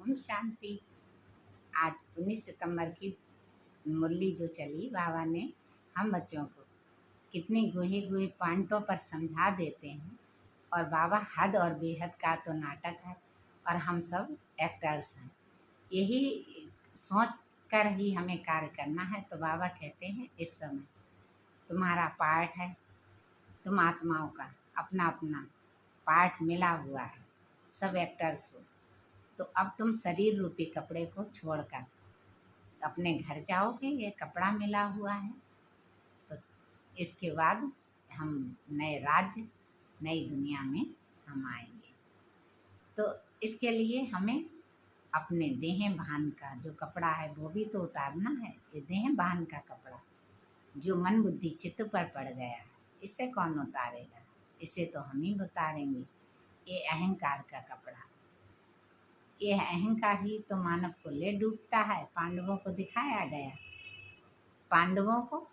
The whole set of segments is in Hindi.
ओम शांति। आज 19 सितंबर की मुरली जो चली, बाबा ने हम बच्चों को कितने गुहे गुहे पॉइंटों पर समझा देते हैं। और बाबा हद और बेहद का तो नाटक है और हम सब एक्टर्स हैं। यही सोच कर ही हमें कार्य करना है। तो बाबा कहते हैं इस समय तुम्हारा पार्ट है, तुम आत्माओं का अपना अपना पार्ट मिला हुआ है, सब एक्टर्स हो। तो अब तुम शरीर रूपी कपड़े को छोड़कर अपने घर जाओगे, ये कपड़ा मिला हुआ है। तो इसके बाद हम नए राज्य, नई दुनिया में हम आएंगे। तो इसके लिए हमें अपने देह भान का जो कपड़ा है वो भी तो उतारना है। ये देह भान का कपड़ा जो मन बुद्धि चित्त पर पड़ गया है, इसे कौन उतारेगा? इसे तो हम ही उतारेंगे। ये अहंकार का कपड़ा, ये अहंकार ही तो मानव को ले डूबता है। पांडवों को दिखाया गया, पांडवों को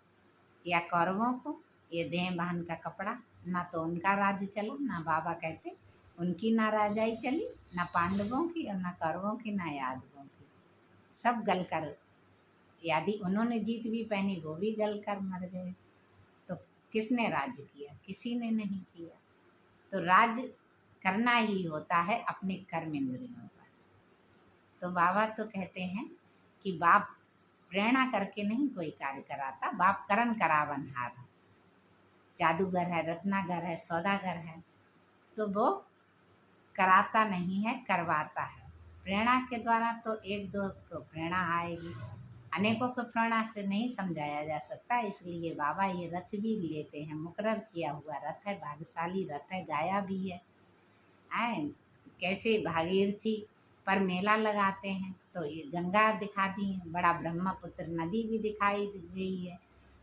या कौरवों को ये देह भान का कपड़ा, ना तो उनका राज्य चला, ना बाबा कहते उनकी ना राजाई चली, ना पांडवों की और ना कौरवों की ना यादवों की। सब गल कर, यदि उन्होंने जीत भी पहनी वो भी गल कर मर गए। तो किसने राज्य किया? किसी ने नहीं किया। तो राज्य करना ही होता है अपने कर्म इंद्रियों पर। तो बाबा तो कहते हैं कि बाप प्रेरणा करके नहीं कोई कार्य कराता, बाप करन करावनहार है। जादूगर है, रत्नागर है, सौदागर है, तो वो कराता नहीं है, करवाता है। प्रेरणा के द्वारा तो एक दो को प्रेरणा आएगी, अनेकों को प्रेरणा से नहीं समझाया जा सकता। इसलिए बाबा ये रथ भी लेते हैं, मुकर्रर किया हुआ रथ है, भाग्यशाली रथ है, गाया भी है। कैसे भागीरथी पर मेला लगाते हैं तो ये गंगा दिखा दी है, बड़ा ब्रह्मपुत्र नदी भी दिखाई गई है।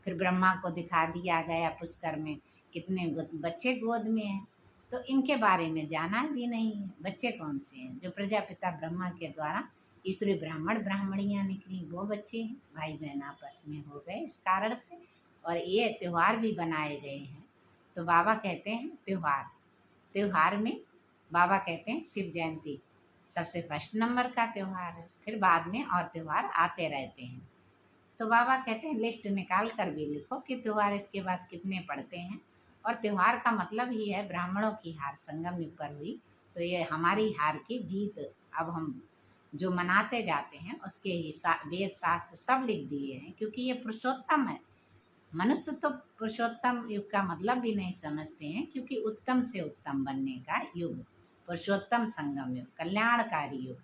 फिर ब्रह्मा को दिखा दिया गया पुष्कर में, कितने बच्चे गोद में हैं। तो इनके बारे में जाना भी नहीं है। बच्चे कौन से हैं? जो प्रजापिता ब्रह्मा के द्वारा ईश्वरी ब्राह्मण ब्राह्मणियाँ निकली, वो बच्चे हैं। भाई बहन आपस में हो गए इस कारण से, और ये त्यौहार भी बनाए गए हैं। तो बाबा कहते हैं त्यौहार, त्यौहार में बाबा कहते हैं शिव जयंती सबसे फर्स्ट नंबर का त्यौहार है, फिर बाद में और त्यौहार आते रहते हैं। तो बाबा कहते हैं लिस्ट निकाल कर भी लिखो कि त्यौहार इसके बाद कितने पड़ते हैं। और त्यौहार का मतलब ही है ब्राह्मणों की हार संगम युग पर हुई। तो ये हमारी हार की जीत अब हम जो मनाते जाते हैं उसके ही वेद शास्त्र सब लिख दिए हैं, क्योंकि ये पुरुषोत्तम है। मनुष्य तो पुरुषोत्तम युग का मतलब भी नहीं समझते हैं, क्योंकि उत्तम से उत्तम बनने का युग पुरुषोत्तम संगम युग, कल्याणकारी युग।